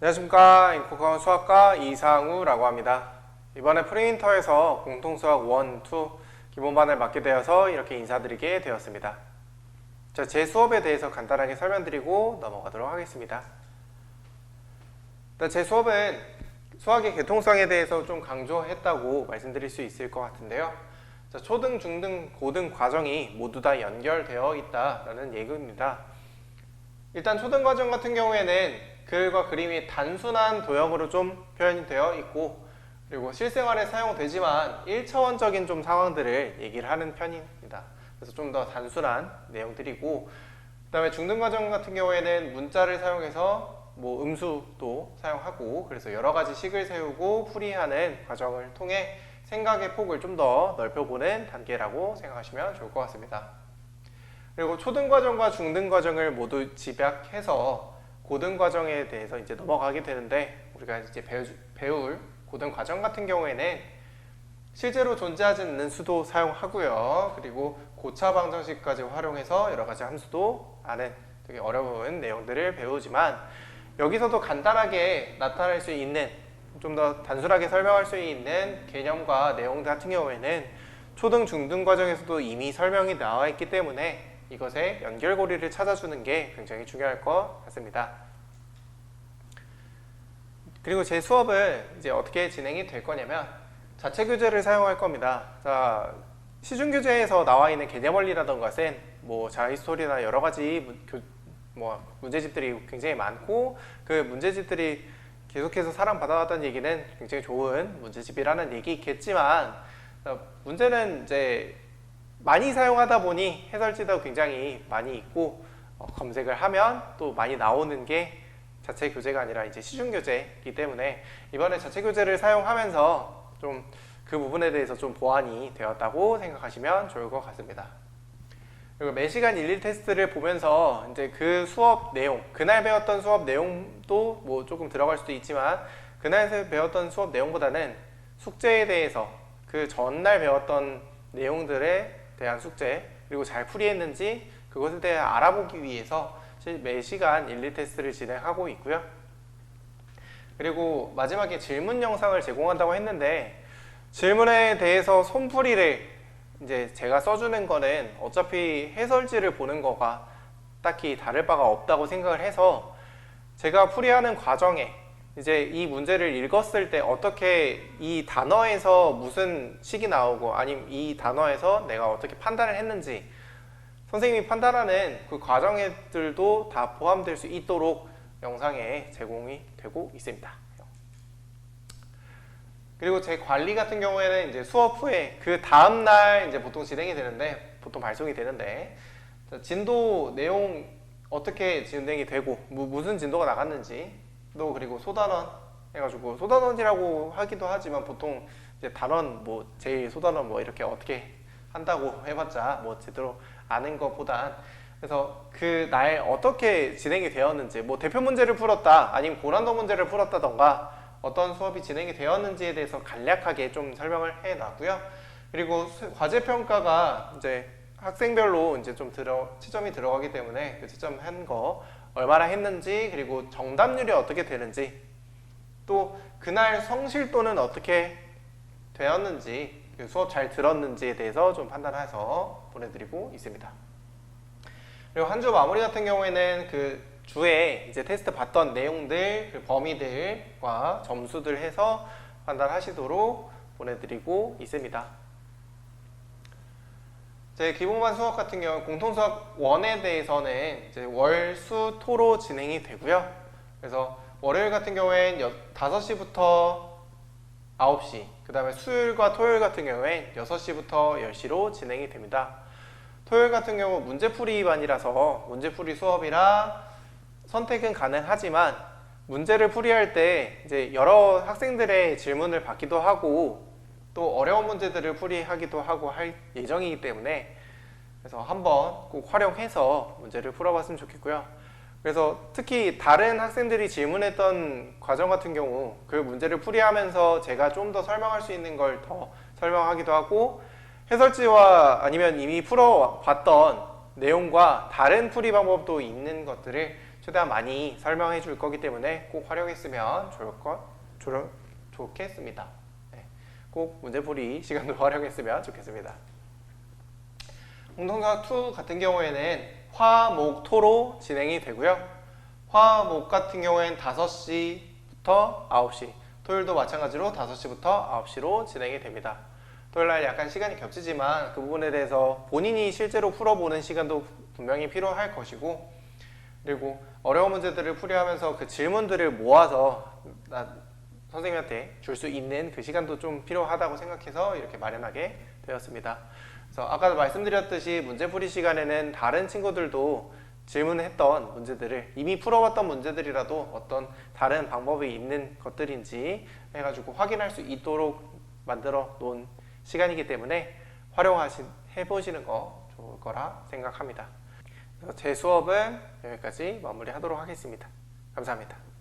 안녕하십니까. 인코카운 수학과 이상우라고 합니다. 이번에 프린터에서 공통수학 1, 2 기본반을 맡게 되어서 이렇게 인사드리게 되었습니다. 자, 제 수업에 대해서 간단하게 설명드리고 넘어가도록 하겠습니다. 제 수업은 수학의 계통성에 대해서 좀 강조했다고 말씀드릴 수 있을 것 같은데요. 자, 초등, 중등, 고등 과정이 모두 다 연결되어 있다라는 얘기입니다. 일단 초등 과정 같은 경우에는 글과 그림이 단순한 도형으로 좀 표현이 되어 있고, 그리고 실생활에 사용되지만 1차원적인 좀 상황들을 얘기를 하는 편입니다. 그래서 좀 더 단순한 내용들이고, 그 다음에 중등 과정 같은 경우에는 문자를 사용해서 뭐 음수도 사용하고, 그래서 여러 가지 식을 세우고 풀이하는 과정을 통해 생각의 폭을 좀 더 넓혀보는 단계라고 생각하시면 좋을 것 같습니다. 그리고 초등 과정과 중등 과정을 모두 집약해서 고등 과정에 대해서 이제 넘어가게 되는데, 우리가 이제 배울 고등 과정 같은 경우에는 실제로 존재하지 않는 수도 사용하고요. 그리고 고차 방정식까지 활용해서 여러 가지 함수도 아는 되게 어려운 내용들을 배우지만, 여기서도 간단하게 나타낼 수 있는, 좀 더 단순하게 설명할 수 있는 개념과 내용들 같은 경우에는 초등, 중등 과정에서도 이미 설명이 나와 있기 때문에 이것의 연결고리를 찾아주는 게 굉장히 중요할 것 같습니다. 그리고 제 수업을 이제 어떻게 진행이 될 거냐면 자체 교재를 사용할 겁니다. 자, 시중 교재에서 나와 있는 개념 원리라던가 뭐 자히스토리나 여러 가지 문제집들이 굉장히 많고, 그 문제집들이 계속해서 사랑받아왔다는 얘기는 굉장히 좋은 문제집이라는 얘기겠지만, 문제는 이제 많이 사용하다 보니 해설지도 굉장히 많이 있고, 검색을 하면 또 많이 나오는 게 자체 교재가 아니라 이제 시중 교재이기 때문에 이번에 자체 교재를 사용하면서 좀 그 부분에 대해서 좀 보완이 되었다고 생각하시면 좋을 것 같습니다. 그리고 매시간 1, 1 테스트를 보면서 이제 그 수업 내용, 그날 배웠던 수업 내용도 뭐 조금 들어갈 수도 있지만, 그날 배웠던 수업 내용보다는 숙제에 대해서 그 전날 배웠던 내용들에 대한 숙제, 그리고 잘 풀이했는지 그것에 대해 알아보기 위해서 매시간 1, 2 테스트를 진행하고 있고요. 그리고 마지막에 질문 영상을 제공한다고 했는데, 질문에 대해서 손풀이를 이제 제가 써주는 거는 어차피 해설지를 보는 거가 딱히 다를 바가 없다고 생각을 해서, 제가 풀이하는 과정에 이제 이 문제를 읽었을 때 어떻게 이 단어에서 무슨 식이 나오고, 아니면 이 단어에서 내가 어떻게 판단을 했는지 선생님이 판단하는 그 과정들도 다 포함될 수 있도록 영상에 제공이 되고 있습니다. 그리고 제 관리 같은 경우에는 이제 수업 후에 그 다음날 이제 보통 진행이 되는데, 보통 발송이 되는데, 진도 내용 어떻게 진행이 되고 무슨 진도가 나갔는지, 또 그리고 소단원 해가지고, 소단원이라고 하기도 하지만 보통 이제 단원 뭐 제일 소단원 뭐 이렇게 어떻게 한다고 해봤자 뭐 제대로 아는 것보단, 그래서 그 날 어떻게 진행이 되었는지, 뭐 대표 문제를 풀었다 아니면 고난도 문제를 풀었다던가 어떤 수업이 진행이 되었는지에 대해서 간략하게 좀 설명을 해 놨고요. 그리고 과제평가가 이제 학생별로 이제 좀 채점이 들어가기 때문에 그 채점한 거 얼마나 했는지, 그리고 정답률이 어떻게 되는지, 또 그날 성실도는 어떻게 되었는지, 수업 잘 들었는지에 대해서 좀 판단해서 보내드리고 있습니다. 그리고 한 주 마무리 같은 경우에는 그 주에 이제 테스트 봤던 내용들, 그 범위들과 점수들 해서 판단하시도록 보내드리고 있습니다. 제 기본반 수업 같은 경우 공통수학 1에 대해서는 이제 월, 수, 토로 진행이 되고요. 그래서 월요일 같은 경우엔 5시부터 9시, 그 다음에 수요일과 토요일 같은 경우엔 6시부터 10시로 진행이 됩니다. 토요일 같은 경우 문제풀이반이라서 문제풀이 수업이라 선택은 가능하지만, 문제를 풀이할 때 이제 여러 학생들의 질문을 받기도 하고 또 어려운 문제들을 풀이하기도 하고 할 예정이기 때문에, 그래서 한번 꼭 활용해서 문제를 풀어봤으면 좋겠고요. 그래서 특히 다른 학생들이 질문했던 과정 같은 경우 그 문제를 풀이하면서 제가 좀 더 설명할 수 있는 걸 더 설명하기도 하고, 해설지와 아니면 이미 풀어봤던 내용과 다른 풀이 방법도 있는 것들을 최대한 많이 설명해 줄 거기 때문에 꼭 활용했으면 좋겠습니다. 네, 꼭 문제풀이 시간도 활용했으면 좋겠습니다. 공통사 2 같은 경우에는 화, 목, 토로 진행이 되고요. 화, 목 같은 경우에는 5시부터 9시, 토요일도 마찬가지로 5시부터 9시로 진행이 됩니다. 토요일날 약간 시간이 겹치지만 그 부분에 대해서 본인이 실제로 풀어보는 시간도 분명히 필요할 것이고, 그리고 어려운 문제들을 풀이하면서 그 질문들을 모아서 선생님한테 줄 수 있는 그 시간도 좀 필요하다고 생각해서 이렇게 마련하게 되었습니다. 그래서 아까도 말씀드렸듯이 문제풀이 시간에는 다른 친구들도 질문했던 문제들을 이미 풀어봤던 문제들이라도 어떤 다른 방법이 있는 것들인지 해가지고 확인할 수 있도록 만들어 놓은 시간이기 때문에 해보시는 거 좋을 거라 생각합니다. 제 수업은 여기까지 마무리하도록 하겠습니다. 감사합니다.